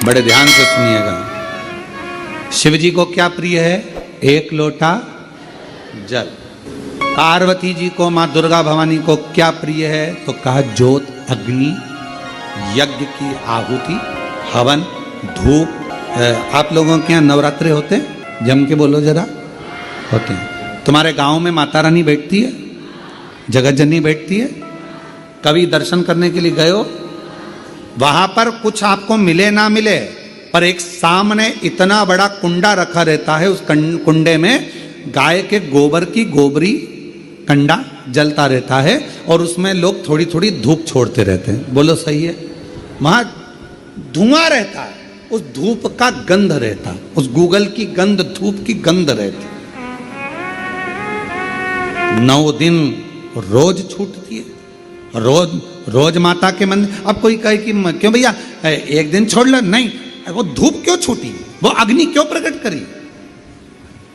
बड़े ध्यान से सुनिएगा। शिव जी को क्या प्रिय है? एक लोटा जल। पार्वती जी को, माँ दुर्गा भवानी को क्या प्रिय है? तो कहा ज्योत, अग्नि, यज्ञ की आहुति, हवन, धूप। आप लोगों के यहाँ नवरात्रे होते हैं? जम के बोलो जरा। होते हैं। तुम्हारे गांव में माता रानी बैठती है, जगत जननी बैठती है? कभी दर्शन करने के लिए गए हो? वहां पर कुछ आपको मिले ना मिले, पर एक सामने इतना बड़ा कुंडा रखा रहता है, उस कुंडे में गाय के गोबर की गोबरी कंडा जलता रहता है और उसमें लोग थोड़ी थोड़ी धूप छोड़ते रहते हैं। बोलो सही है? वहां धुआं रहता है, उस धूप का गंध रहता, उस गूगल की गंध, धूप की गंध रहती। 9 दिन रोज छूटती है, रोज माता के मंदिर। अब कोई कहे कि क्यों भैया एक दिन छोड़ लो, नहीं, वो धूप क्यों छूटी, वो अग्नि क्यों प्रकट करी?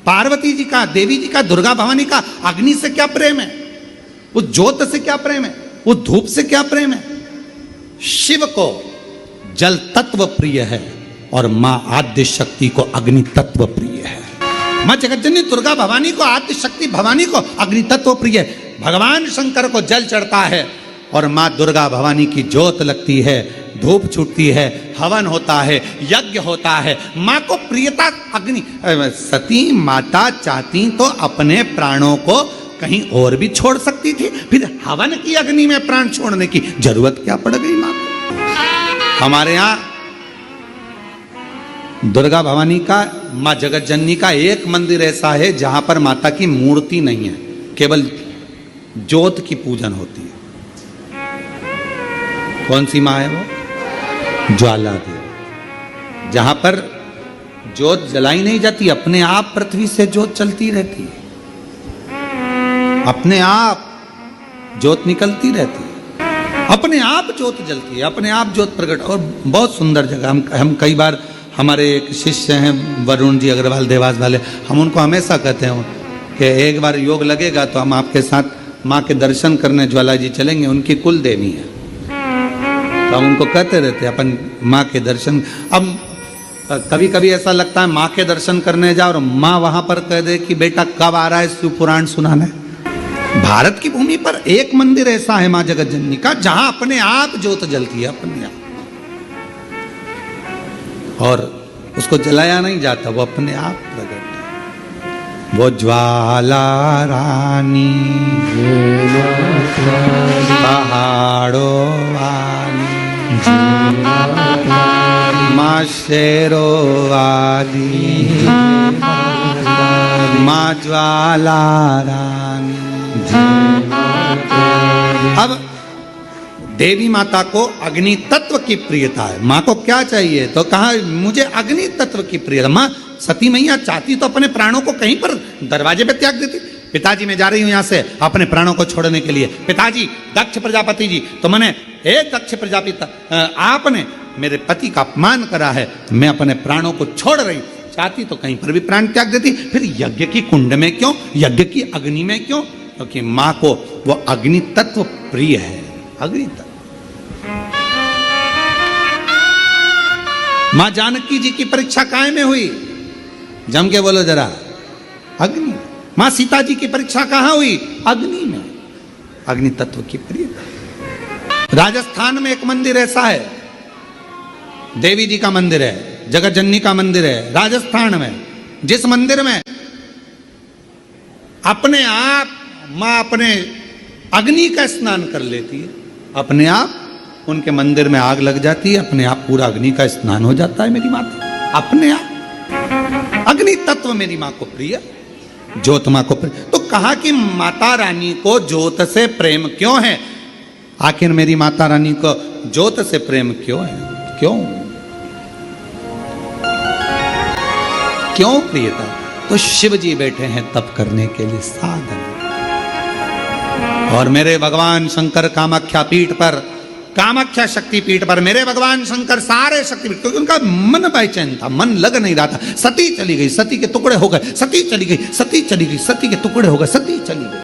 पार्वती जी का, देवी जी का, दुर्गा भवानी का अग्नि से क्या प्रेम है? उस ज्योत से क्या प्रेम है? उस धूप से क्या प्रेम है? शिव को जल तत्व प्रिय है और मां आद्य शक्ति को अग्नि तत्व प्रिय है। मां जगतजननी दुर्गा भवानी को, आद्य शक्ति भवानी को अग्नि तत्व प्रिय है। भगवान शंकर को जल चढ़ता है और मां दुर्गा भवानी की ज्योत लगती है, धूप छूटती है, हवन होता है, यज्ञ होता है। मां को प्रियता अग्नि। सती माता चाहती तो अपने प्राणों को कहीं और भी छोड़ सकती थी, फिर हवन की अग्नि में प्राण छोड़ने की जरूरत क्या पड़ गई मां को? हमारे यहां दुर्गा भवानी का, मां जगत जननी का एक मंदिर ऐसा है जहां पर माता की मूर्ति नहीं है, केवल ज्योत की पूजन होती है। कौन सी मां है वो? ज्वाला देवी। जहां पर ज्योत जलाई नहीं जाती, अपने आप पृथ्वी से ज्योत चलती रहती है, अपने आप ज्योत निकलती रहती है, अपने आप ज्योत जलती है, अपने आप ज्योत प्रकट। और बहुत सुंदर जगह। हम कई बार, हमारे एक शिष्य हैं वरुण जी अग्रवाल देवास वाले, हम उनको हमेशा कहते हैं कि एक बार योग लगेगा तो हम आपके साथ माँ के दर्शन करने ज्वाला जी चलेंगे। उनकी कुल देवी है, तो हम उनको कहते रहते अपन माँ के दर्शन। अब कभी कभी ऐसा लगता है माँ के दर्शन करने जाओ और माँ वहां पर कह दे कि बेटा कब आ रहा है शिव पुराण सुनाने। भारत की भूमि पर एक मंदिर ऐसा है माँ जगत जननी का जहां अपने आप ज्योत जलती है, अपने आप, और उसको जलाया नहीं जाता, वो अपने आप प्रकट है। वो ज्वाला रानी पहाड़ों वाली, माँ शेरों वाली, माँ ज्वाला रानी। अब देवी माता को अग्नि तत्व की प्रियता है। माँ को क्या चाहिए? तो कहा मुझे अग्नि तत्व की प्रियता। माँ सती मैया चाहती तो अपने प्राणों को कहीं पर दरवाजे पे त्याग देती। पिताजी मैं जा रही हूं यहां से अपने प्राणों को छोड़ने के लिए। पिताजी, दक्ष प्रजापति जी, तो मैंने, हे दक्ष प्रजापति, आपने मेरे पति का अपमान करा है, मैं अपने प्राणों को छोड़ रही। चाहती तो कहीं पर भी प्राण त्याग देती। फिर यज्ञ की कुंड में क्यों, यज्ञ की अग्नि में क्यों? क्योंकि माँ को वो अग्नि तत्व प्रिय है। अग्नि तत्व। मां जानकी जी की परीक्षा काय में हुई? जम के बोलो जरा। अग्नि। मां सीता जी की परीक्षा कहां हुई? अग्नि में। अग्नि तत्व की प्रियता। राजस्थान में एक मंदिर ऐसा है, देवी जी का मंदिर है, जगत जननी का मंदिर है राजस्थान में, जिस मंदिर में अपने आप मां अपने अग्नि का स्नान कर लेती है, अपने आप उनके मंदिर में आग लग जाती है, अपने आप पूरा अग्नि का स्नान हो जाता है। मेरी माता अपने आप अग्नि तत्व मेरी मां को प्रिय, ज्योत मां को प्रिय। तो कहा कि माता रानी को ज्योत से प्रेम क्यों है? आखिर मेरी माता रानी को ज्योत से प्रेम क्यों है? क्यों क्यों प्रियता? तो शिव जी बैठे हैं तप करने के लिए, साधन। और मेरे भगवान शंकर कामाख्या पीठ पर, कामाख्या शक्ति पीठ पर मेरे भगवान शंकर सारे शक्तिपीठ, क्योंकि उनका मन बेचैन था, मन लग नहीं रहा था। सती चली गई, सती के टुकड़े हो गए, सती चली गई, सती चली गई, सती के टुकड़े हो गए, सती चली गई।